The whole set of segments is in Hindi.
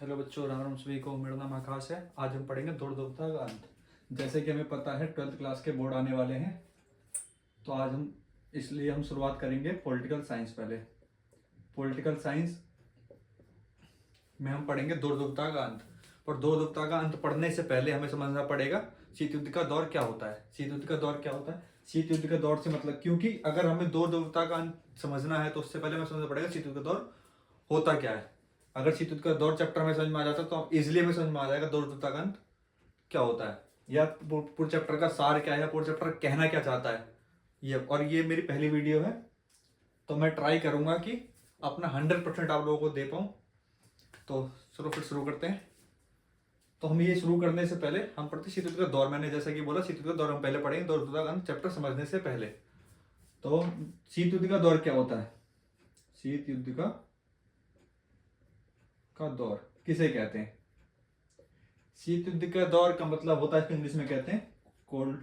हेलो बच्चों, राम राम सभी को। मेरा नाम आकाश है। आज हम पढ़ेंगे दौड़ दौड़ता का अंत। जैसे कि हमें पता है 12th क्लास के बोर्ड आने वाले हैं, तो आज हम इसलिए हम शुरुआत करेंगे पॉलिटिकल साइंस। पहले पॉलिटिकल साइंस में हम पढ़ेंगे दौड़ दौड़ता का अंत। और दौड़ दौड़ता का अंत पढ़ने से पहले हमें समझना पड़ेगा शीत युद्ध का दौर क्या होता है। शीत युद्ध का दौर क्या होता है? शीत युद्ध का दौर से मतलब, क्योंकि अगर हमें दौड़ दौड़ता का अंत समझना है तो उससे पहले हमें समझना पड़ेगा शीत युद्ध का दौर होता क्या है। अगर शीत युद्ध का दौर चैप्टर में समझ में आ जाता तो इजिली हमें समझ में आ जाएगा दौड़ दौड़ता का अंत क्या होता है, या पूरे चैप्टर का सार क्या है, या पूरे चैप्टर कहना क्या चाहता है। ये मेरी पहली वीडियो है, तो मैं ट्राई करूंगा कि अपना 100% आप लोगों को दे पाऊँ। तो शुरू करते हैं। तो हम ये शुरू करने से पहले हम पढ़ते शीत युद्ध का दौर। मैंने जैसा कि बोला शीत युद्ध का दौर हम पहले पढ़ेंगे दौड़ दौड़ता का अंत चैप्टर समझने से पहले। तो शीत युद्ध का दौर क्या होता है? शीत युद्ध का दौर किसे कहते हैं? शीत युद्ध का दौर का मतलब होता है, इंग्लिश में कहते हैं cold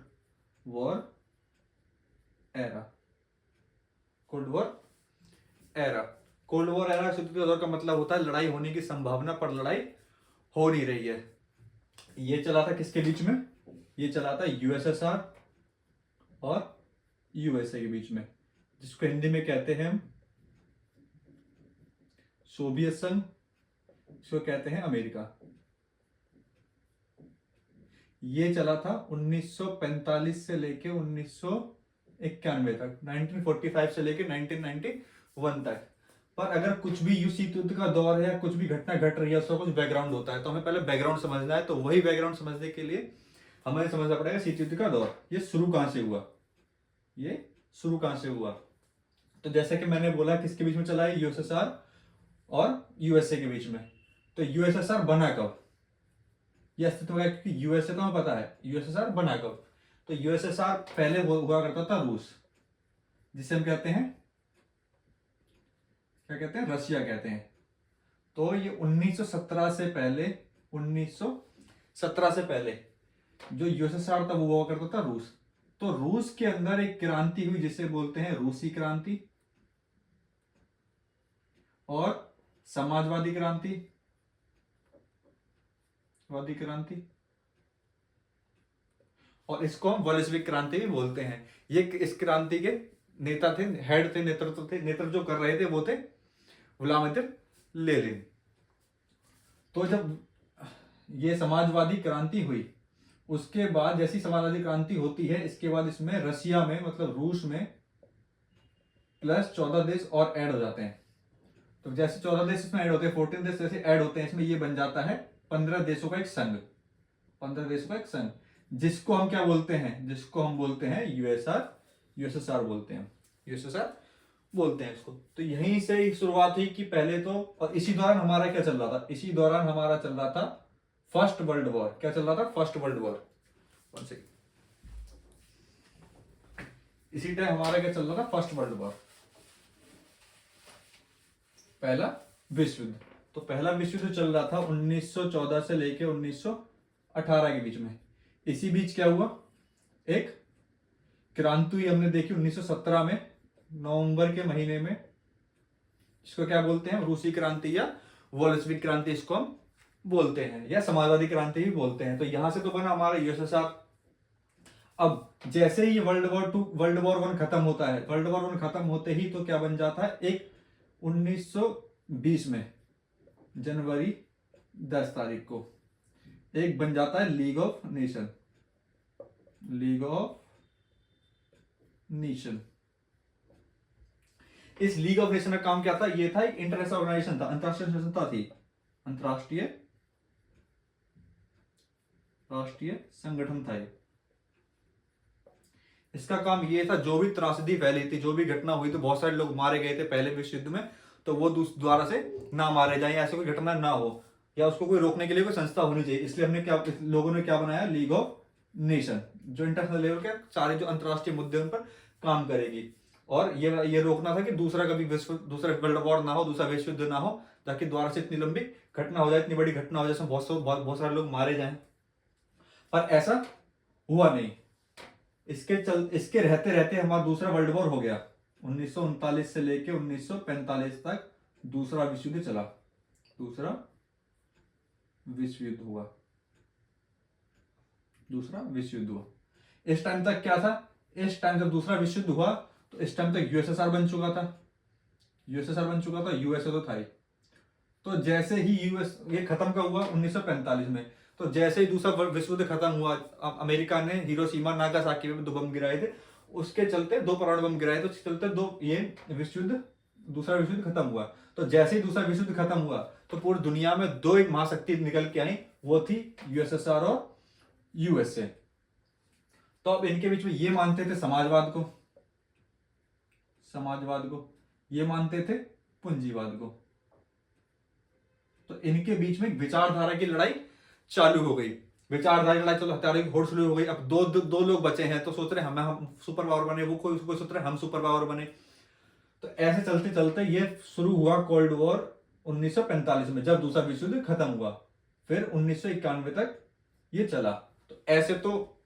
war era. Cold war era. Cold war era शीत युद्ध का दौर का मतलब होता है लड़ाई होने की संभावना पर लड़ाई हो नहीं रही है। ये चला था किसके बीच में? ये चला था यूएसएसआर और यूएसए के बीच में, जिसको हिंदी में कहते हैं हम सोवियत संघ, इसको कहते हैं अमेरिका। ये चला था 1945 से लेके 1991 तक, 1945 से लेके 1991 तक। पर अगर कुछ भी शीत युद्ध का दौर है, कुछ भी घटना घट रही है, उसका कुछ बैकग्राउंड होता है, तो हमें पहले बैकग्राउंड समझना है। तो वही बैकग्राउंड समझने के लिए हमें समझना पड़ेगा शीत युद्ध का दौर ये शुरू कहां से हुआ। ये शुरू कहां से हुआ? तो जैसे कि मैंने बोला किसके बीच में चला है? यूएसएसआर और यूएसए के बीच में। तो यूएसएसआर बना कब? ये अस्तित्व है क्योंकि यूएसए तो हमें पता है, यूएसएसआर बना कब? तो यूएसएसआर पहले हुआ करता था रूस, जिसे हम कहते हैं, क्या कहते हैं? रशिया कहते हैं। तो ये 1917 से पहले, 1917 से पहले जो यूएसएसआर था वो हुआ करता था रूस। तो रूस के अंदर एक क्रांति हुई जिसे बोलते हैं रूसी क्रांति और समाजवादी क्रांति, वादी क्रांति, और इसको हम बोल्शेविक क्रांति भी बोलते हैं। ये इस क्रांति के नेता थे, हेड थे, नेतृत्व जो कर रहे थे वो थे व्लादिमीर लेनिन। तो जब ये समाजवादी क्रांति हुई, उसके बाद जैसी समाजवादी क्रांति होती है, इसके बाद इसमें रशिया में मतलब रूस में प्लस 14 देश और ऐड हो जाते हैं। तो जैसे 14 देश इसमें ऐड होते हैं, 14 देश जैसे ऐड होते हैं इसमें, ये बन जाता है 15 देशों का एक संघ। 15 देशों का एक संघ, जिसको हम क्या बोलते हैं? जिसको हम बोलते हैं यूएसएसआर बोलते हैं, यूएसएसआर बोलते हैं इसको। तो यहीं से शुरुआत हुई कि पहले तो, और इसी दौरान हमारा क्या चल रहा था? इसी दौरान हमारा चल रहा था फर्स्ट वर्ल्ड वॉर। क्या चल रहा था? First world war. इसी टाइम हमारा क्या चल रहा था? फर्स्ट वर्ल्ड वॉर, पहला विश्व युद्ध। तो पहला विश्व युद्ध चल रहा था 1914 से लेके 1918 के बीच में। इसी बीच क्या हुआ? एक क्रांति हुई, हमने देखी 1917 में नवंबर के महीने में। इसको क्या बोलते हैं? रूसी क्रांति या बोल्शेविक क्रांति इसको हम बोलते हैं, या समाजवादी क्रांति भी बोलते हैं। तो यहां से तो बना हमारा यूएसएसआर। अब जैसे ही वर्ल्ड वॉर 1 खत्म होता है, वर्ल्ड वॉर 1 खत्म होते ही तो क्या बन जाता है? एक 1920 में जनवरी 10 तारीख को एक बन जाता है league of nation. League of nation. इस लीग ऑफ नेशन का काम क्या था? ये था एक इंटरनेशनल ऑर्गेनाइजेशन था, अंतरराष्ट्रीय संस्था थी, राष्ट्रीय संगठन था ये। इसका काम ये था, जो भी त्रासदी फैली थी, जो भी घटना हुई, तो बहुत सारे लोग मारे गए थे पहले विश्व युद्ध में, तो वो दोबारा से ना मारे जाए, ऐसे कोई घटना ना हो, या उसको कोई रोकने के लिए कोई संस्था होनी चाहिए। इसलिए लोगों ने क्या बनाया? लीग ऑफ नेशन, जो इंटरनेशनल लेवल के सारे जो अंतरराष्ट्रीय मुद्दे उन पर काम करेगी। और ये रोकना था कि दूसरा वर्ल्ड वॉर ना हो, दूसरा विश्व युद्ध ना हो, ताकि दोबारा से इतनी लंबी घटना हो जाए, इतनी बड़ी घटना हो जाए, जिसमें बहुत सारे लोग मारे जाएं। पर ऐसा हुआ नहीं। इसके रहते रहते हमारा दूसरा वर्ल्ड वॉर हो गया। 1939 से लेके 1945 तक दूसरा विश्व युद्ध चला। दूसरा विश्व युद्ध हुआ, दूसरा विश्व युद्ध हुआ। इस टाइम तक क्या था, इस टाइम जब दूसरा विश्व युद्ध हुआ तो इस टाइम तक यूएसएसआर बन चुका था, यूएसएसआर बन चुका था, यूएसए तो था ही। तो जैसे ही यूएस ये खत्म का हुआ 1945 में, तो जैसे ही दूसरा विश्व युद्ध खत्म हुआ, अमेरिका ने हिरोशिमा नागासाकी में 2 बम गिराए थे, उसके चलते 2 परमाणु बम गिराए थे, उसके चलते ये विश्व युद्ध, दूसरा विश्व युद्ध खत्म हुआ। तो जैसे ही दूसरा विश्व युद्ध खत्म हुआ तो पूरी दुनिया में 2 एक महाशक्ति निकल के आई, वो थी यूएसएसआर और यूएसए। तो अब इनके बीच में ये मानते थे समाजवाद को, ये मानते थे पूंजीवाद को। तो इनके बीच में विचारधारा की लड़ाई चालू हो गई, विचारधारा की लड़ाई चलो, हथियारों की होड़ शुरू हो गई। अब दो लोग बचे हैं, तो सोच रहे हम सुपर पावर बने, वो कोई सोच रहे हम सुपर पावर बने। तो ऐसे चलते चलते ये शुरू हुआ कोल्ड वॉर 1945 में, जब दूसरा विश्व युद्ध खत्म हुआ। फिर 1991 तक ये चला। तो ऐसे तो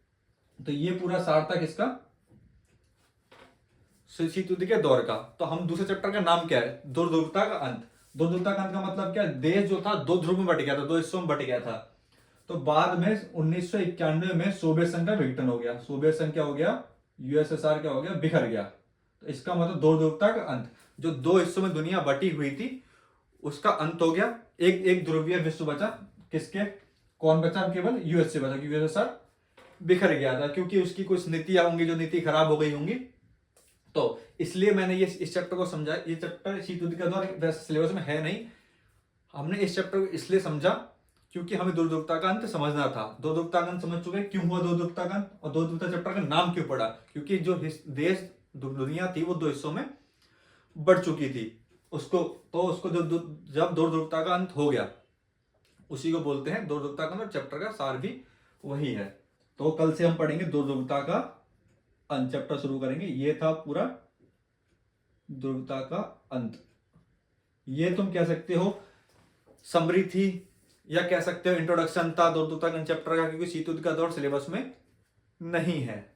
ये पूरा सार था किसका, शीत युद्ध के दौर का। तो हम दूसरे चैप्टर का नाम क्या है, दो ध्रुवता का अंत। दो ध्रुवता का अंत का मतलब क्या, देश जो था 2 ध्रुव में बट गया था, 2 हिस्सों में बट गया था। तो बाद में 1991 में सोवियत संघ का विघटन हो गया, सोवियत संघ क्या हो गया, यूएसएसआर क्या हो गया, बिखर गया। तो इसका मतलब 2 ध्रुवता का अंत, जो 2 हिस्सों में दुनिया बटी हुई थी उसका अंत हो गया। एक ध्रुवीय विश्व बचा, किसके, कौन बचा, केवल यूएसए बचा, क्योंकि यूएसएसआर बिखर गया था, क्योंकि उसकी कुछ नीतियां होंगी जो नीति खराब हो गई होंगी। तो इसलिए मैंने ये इस चैप्टर को समझा। ये चैप्टर शीत युद्ध का दौर वैसे सिलेबस में है नहीं, हमने इस चैप्टर को इसलिए समझा क्योंकि हमें 2 ध्रुवता का अंत समझना था। 2 ध्रुवता का अंत समझ चुके, क्यों हुआ 2 ध्रुवता का अंत, और 2 ध्रुवता चैप्टर का नाम क्यों पड़ा, क्योंकि जो देश दुनिया थी वो 2 हिस्सों में बढ़ चुकी थी। उसको जब 2 ध्रुवता का अंत हो गया, उसी को बोलते हैं 2 ध्रुवता का अंत। चैप्टर का सार भी वही है। तो कल से हम पढ़ेंगे 2 ध्रुवता का अंत, चैप्टर शुरू करेंगे। ये था पूरा ध्रुवता का अंत। ये तुम कह सकते हो समरी थी, या कह सकते हो इंट्रोडक्शन था 2 ध्रुवता का चैप्टर का, क्योंकि शीत युद्ध का दौर सिलेबस में नहीं है।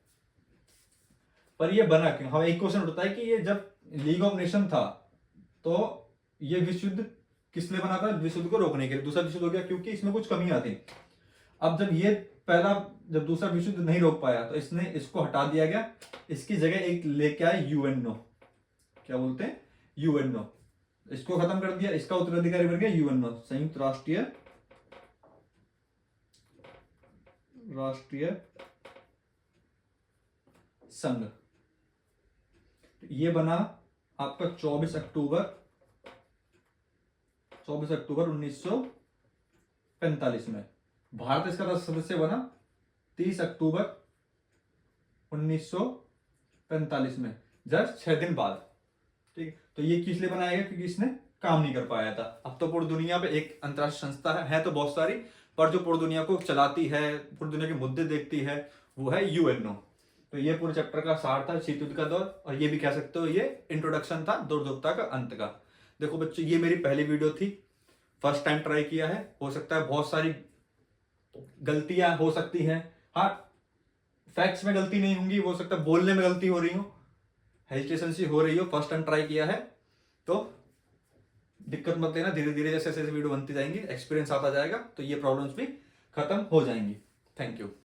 पर ये बना क्यों, हाँ एक क्वेश्चन उठता है कि ये जब लीग ऑफ नेशन था तो ये विश्व युद्ध किस लिए बना था, विश्व युद्ध को रोकने के लिए। दूसरा विश्व युद्ध हो गया क्योंकि इसमें कुछ कमियां थी। अब जब दूसरा विश्व युद्ध नहीं रोक पाया तो इसको हटा दिया गया, इसकी जगह एक लेके आए यूएनओ, क्या बोलते हैं, यूएनओ। इसको खत्म कर दिया, इसका उत्तराधिकारी बन गया यूएनओ, संयुक्त राष्ट्रीय संघ। ये बना आपका 24 अक्टूबर 1945 में। भारत इसका सदस्य बना 30 अक्टूबर 1945 में, जस्ट 6 दिन बाद। ठीक, तो ये किस लिए बनाया गया, क्योंकि इसने काम नहीं कर पाया था। अब तो पूरी दुनिया पे एक अंतरराष्ट्रीय संस्था है तो बहुत सारी, पर जो पूरी दुनिया को चलाती है, पूरी दुनिया के मुद्दे देखती है, वो है यूएनओ। तो ये पूरे चैप्टर का सार था शीत युद्ध का दौर, और ये भी कह सकते हो ये इंट्रोडक्शन था 2 ध्रुवता का अंत का। देखो बच्चों, ये मेरी पहली वीडियो थी, फर्स्ट टाइम ट्राई किया है, हो सकता है बहुत सारी गलतियां हो सकती हैं। हाँ, फैक्ट्स में गलती नहीं होंगी, हो सकता है बोलने में गलती हो रही हो, हेजिटेशन सी हो रही हो, फर्स्ट टाइम ट्राई किया है तो दिक्कत मत लेना। धीरे धीरे जैसे जैसे वीडियो बनती जाएंगी, एक्सपीरियंस आता जाएगा, तो ये प्रॉब्लम्स भी खत्म हो जाएंगी। Thank you.